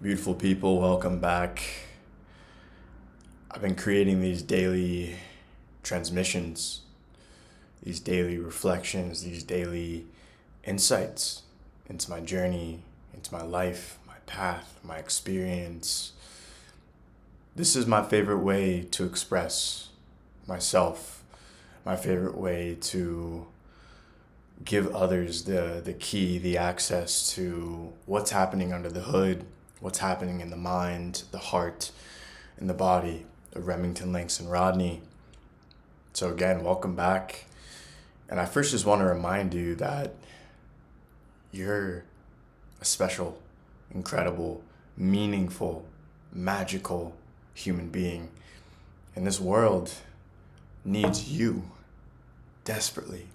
Beautiful people, welcome back. I've been creating these daily transmissions, these daily reflections, these daily insights into my journey, into my life, my path, my experience. This is my favorite way to express myself, my favorite way to give others the key, the access to what's happening under the hood, what's happening in the mind, the heart, and the body of Remington, and Rodney. So again, welcome back. And I first just want to remind you that you're a special, incredible, meaningful, magical human being. And this world needs you desperately,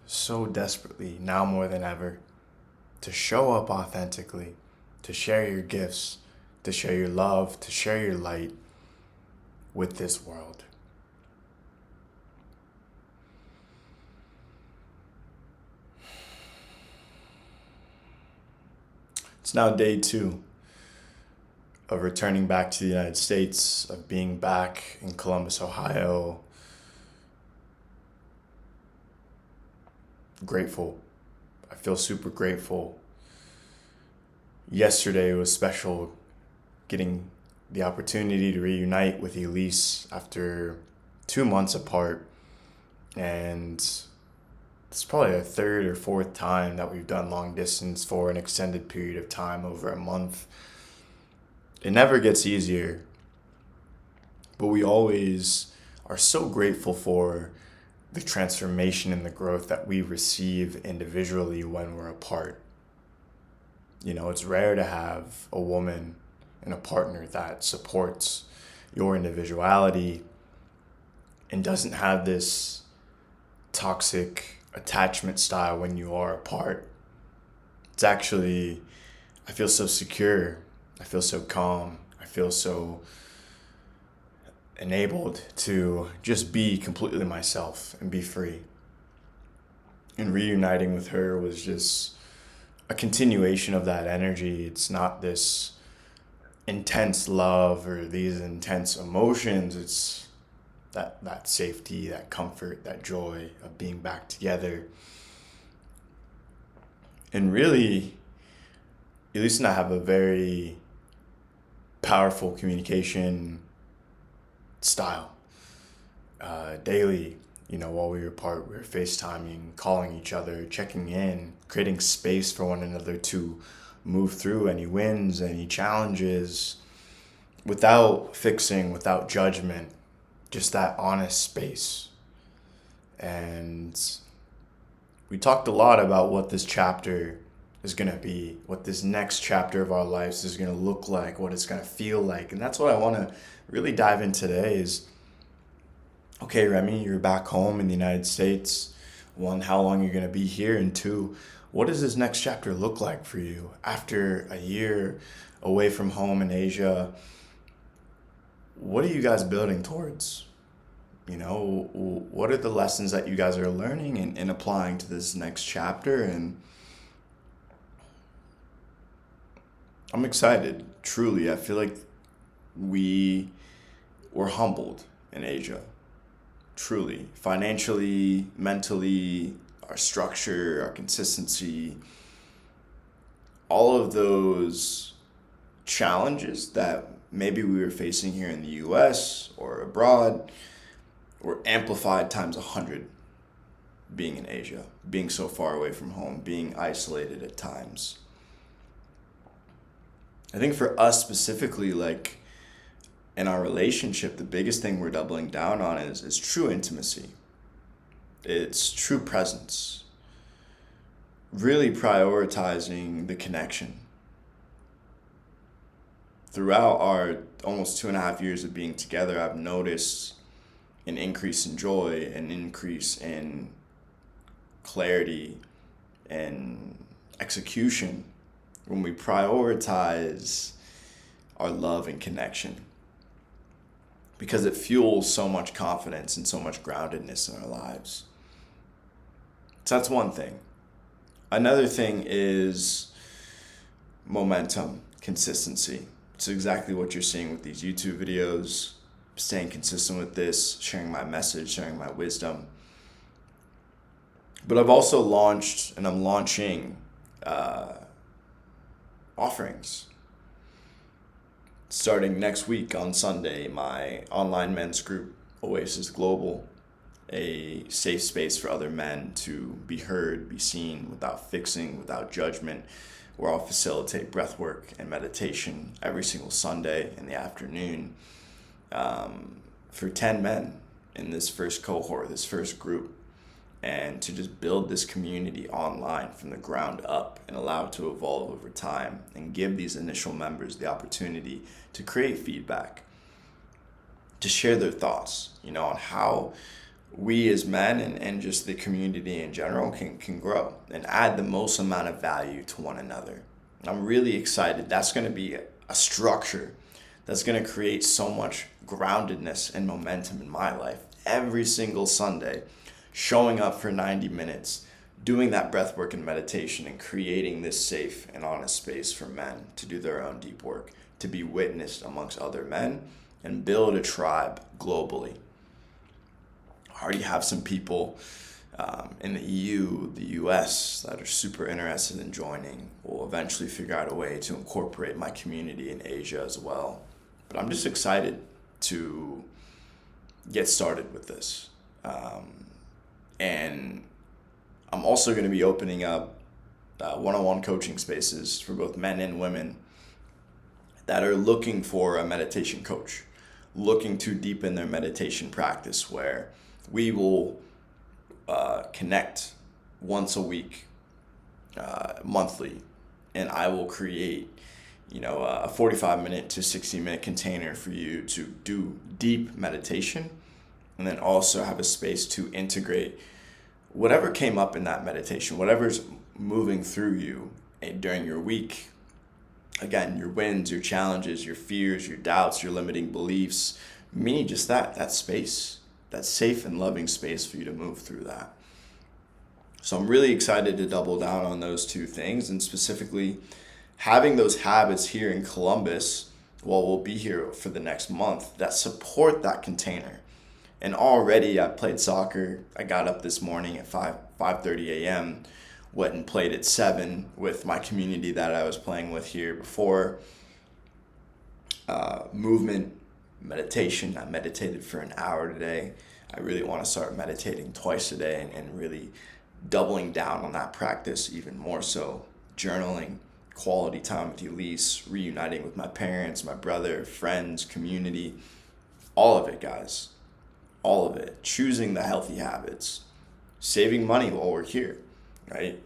so desperately, now more than ever, to show up authentically, to share your gifts, to share your love, to share your light with this world. It's now day 2 of returning back to the United States, of being back in Columbus, Ohio. Grateful. I feel super grateful. Yesterday was special, getting the opportunity to reunite with Elise after 2 months apart. And it's probably the third or fourth time that we've done long distance for an extended period of time, over a month. It never gets easier, but we always are so grateful for the transformation and the growth that we receive individually when we're apart. You know, it's rare to have a woman and a partner that supports your individuality and doesn't have this toxic attachment style when you are apart. It's actually, I feel so secure. I feel so calm. I feel so enabled to just be completely myself and be free. And reuniting with her was just a continuation of that energy. It's not this intense love or these intense emotions. It's that safety, that comfort, that joy of being back together. And really, Elise and I have a very powerful communication style. Daily, while we were apart, we were FaceTiming, calling each other, checking in, creating space for one another to move through any wins, any challenges, without fixing, without judgment, just that honest space. And we talked a lot about what this chapter is going to be, what this next chapter of our lives is going to look like, what it's going to feel like. And that's what I want to really dive in today is, okay, Remy, you're back home in the United States. 1, how long you're going to be here? And 2, what does this next chapter look like for you after a year away from home in Asia? What are you guys building towards? What are the lessons that you guys are learning and applying to this next chapter? And I'm excited, truly. I feel like we were humbled in Asia, truly. Financially, mentally, our structure, our consistency, all of those challenges that maybe we were facing here in the US or abroad were amplified times 100 being in Asia, being so far away from home, being isolated at times. I think for us specifically, like in our relationship, the biggest thing we're doubling down on is true intimacy. It's true presence. Really prioritizing the connection. Throughout our almost 2.5 years of being together, I've noticed an increase in joy, an increase in clarity and execution when we prioritize our love and connection, because it fuels so much confidence and so much groundedness in our lives. So that's one thing. Another thing is momentum. consistency. It's exactly what you're seeing with these YouTube videos, staying consistent with this, sharing my message, sharing my wisdom. But I've also launched, and I'm launching offerings. Starting next week on Sunday, my online men's group, Oasis Global, a safe space for other men to be heard, be seen without fixing, without judgment, where I'll facilitate breath work and meditation every single Sunday in the afternoon for 10 men in this first cohort, this first group, and to just build this community online from the ground up and allow it to evolve over time and give these initial members the opportunity to create feedback, to share their thoughts, on how we as men and just the community in general can grow and add the most amount of value to one another. I'm really excited. That's going to be a structure that's going to create so much groundedness and momentum in my life every single Sunday, showing up for 90 minutes, doing that breath work and meditation, and creating this safe and honest space for men to do their own deep work, to be witnessed amongst other men, and build a tribe globally. I already have some people in the EU, the US, that are super interested in joining. We'll eventually figure out a way to incorporate my community in Asia as well. But I'm just excited to get started with this. And I'm also going to be opening up one-on-one coaching spaces for both men and women that are looking for a meditation coach, looking to deepen their meditation practice, where we will connect once a week, monthly, and I will create, a 45-minute to 60-minute container for you to do deep meditation, and then also have a space to integrate whatever came up in that meditation, whatever's moving through you during your week. Again, your wins, your challenges, your fears, your doubts, your limiting beliefs. Meaning just that space, that safe and loving space for you to move through that. So I'm really excited to double down on those two things, and specifically having those habits here in Columbus while we'll be here for the next month that support that container. And already I played soccer. I got up this morning at 5:30 a.m., went and played at 7 with my community that I was playing with here before. Movement, meditation. I meditated for an hour today. I really want to start meditating twice a day and really doubling down on that practice even more so. Journaling, quality time with Elise, reuniting with my parents, my brother, friends, community. All of it, guys. All of it. Choosing the healthy habits. Saving money while we're here, right?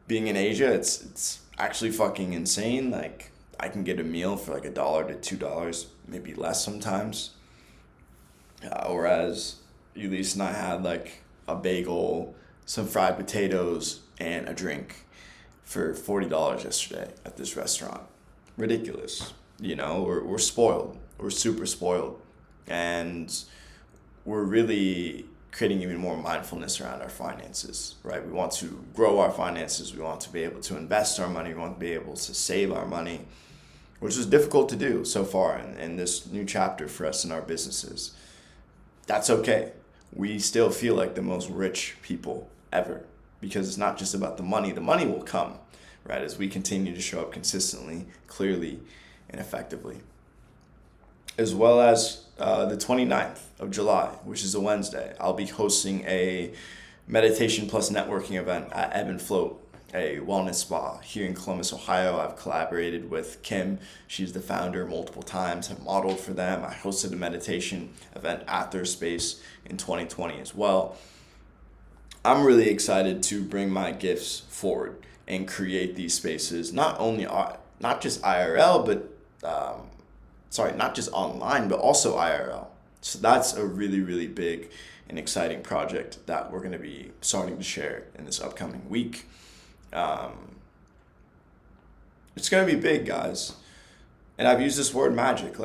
Being in Asia, it's actually fucking insane. Like, I can get a meal for like $1 to $2, maybe less sometimes. Whereas Elise and I had like a bagel, some fried potatoes, and a drink for $40 yesterday at this restaurant. Ridiculous. We're spoiled. We're super spoiled. And we're really creating even more mindfulness around our finances, right? We want to grow our finances. We want to be able to invest our money. We want to be able to save our money, which is difficult to do so far in this new chapter for us in our businesses. That's okay. We still feel like the most rich people ever, because it's not just about the money. The money will come, right, as we continue to show up consistently, clearly, and effectively. As well as the 29th of July, which is a Wednesday, I'll be hosting a meditation plus networking event at Ebb and Float, a wellness spa here in Columbus, Ohio. I've collaborated with Kim. She's the founder multiple times, have modeled for them. I hosted a meditation event at their space in 2020 as well. I'm really excited to bring my gifts forward and create these spaces, not just IRL, but not just online, but also IRL. So that's a really, really big and exciting project that we're going to be starting to share in this upcoming week. It's going to be big, guys. And I've used this word magic,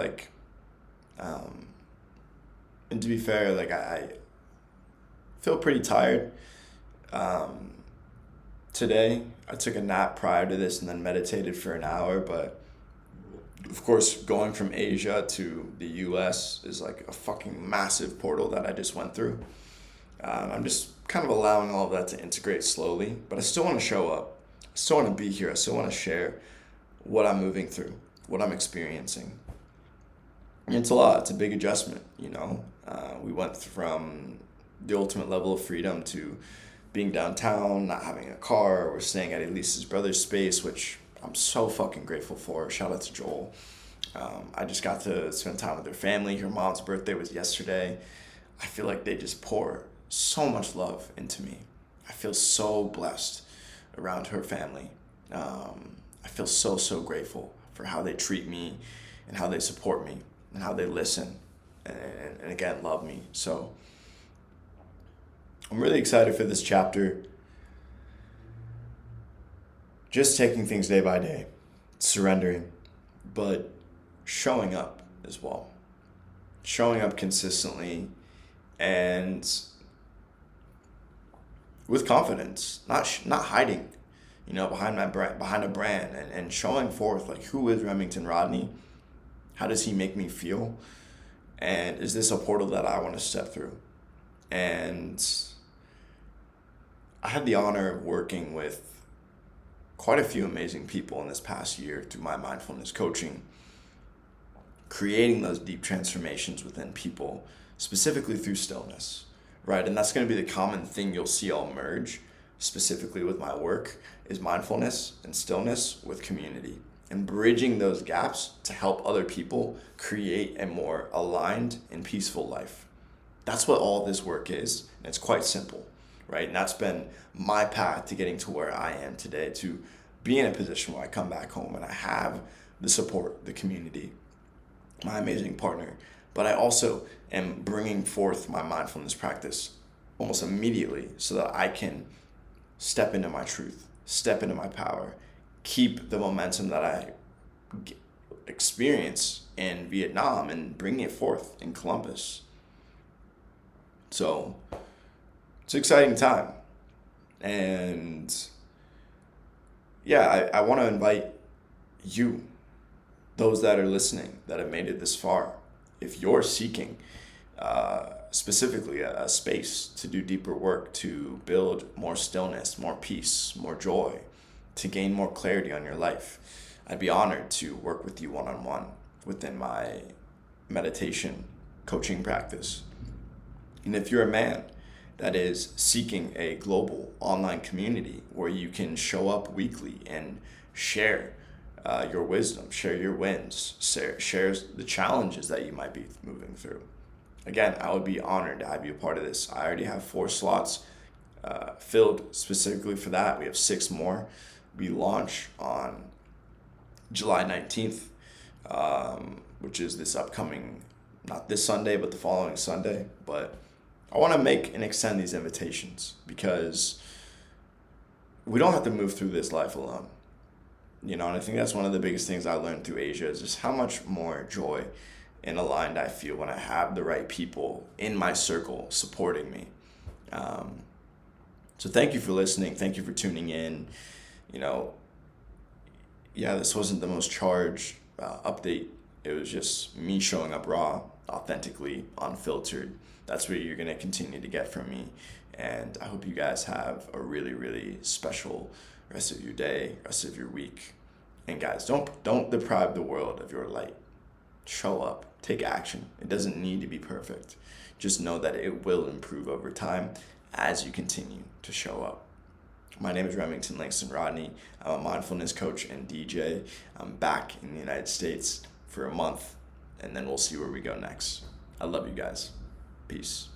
and to be fair, I feel pretty tired. Today, I took a nap prior to this and then meditated for an hour, but Of course, going from Asia to the US is like a fucking massive portal that I just went through. I'm just kind of allowing all of that to integrate slowly, but I still want to show up. I still want to be here. I still want to share what I'm moving through, what I'm experiencing. And it's a lot. It's a big adjustment, you know. We went from the ultimate level of freedom to being downtown, not having a car. We're staying at Elise's brother's space, which I'm so fucking grateful for. Shout out to Joel. I just got to spend time with her family. Her mom's birthday was yesterday. I feel like they just pour so much love into me. I feel so blessed around her family. I feel so grateful for how they treat me and how they support me and how they listen and again, love me. So I'm really excited for this chapter. Just taking things day by day, surrendering, but showing up as well. Showing up consistently and with confidence, not hiding, you know, behind a brand, and showing forth like, who is Remington Rodney? How does he make me feel? And is this a portal that I want to step through? And I had the honor of working with quite a few amazing people in this past year through my mindfulness coaching, creating those deep transformations within people, specifically through stillness, right? And that's going to be the common thing you'll see all merge, specifically with my work, is mindfulness and stillness with community, and bridging those gaps to help other people create a more aligned and peaceful life. That's what all this work is, and it's quite simple, right? And that's been my path to getting to where I am today, to be in a position where I come back home and I have the support, the community, my amazing partner, but I also am bringing forth my mindfulness practice almost immediately so that I can step into my truth, step into my power, keep the momentum that I experience in Vietnam and bring it forth in Columbus. So it's an exciting time. And yeah, I want to invite you, those that are listening, that have made it this far. If you're seeking specifically a space to do deeper work, to build more stillness, more peace, more joy, to gain more clarity on your life, I'd be honored to work with you one-on-one within my meditation coaching practice. And if you're a man that is seeking a global online community where you can show up weekly and share your wisdom, share your wins, share the challenges that you might be moving through. Again, I would be honored to have you a part of this. I already have 4 slots filled specifically for that. We have 6 more. We launch on July 19th, which is this upcoming, not this Sunday, but the following Sunday. But I want to make and extend these invitations because we don't have to move through this life alone. You know, and I think that's one of the biggest things I learned through Asia is just how much more joy and aligned I feel when I have the right people in my circle supporting me. So thank you for listening. Thank you for tuning in. You know, yeah, this wasn't the most charged update. It was just me showing up raw, authentically, unfiltered. That's what you're going to continue to get from me. And I hope you guys have a really, really special rest of your day, rest of your week. And guys, don't deprive the world of your light. Show up, take action. It doesn't need to be perfect. Just know that it will improve over time as you continue to show up. My name is Remington Rodney. I'm a mindfulness coach and DJ. I'm back in the United States for a month, and then we'll see where we go next. I love you guys. Peace.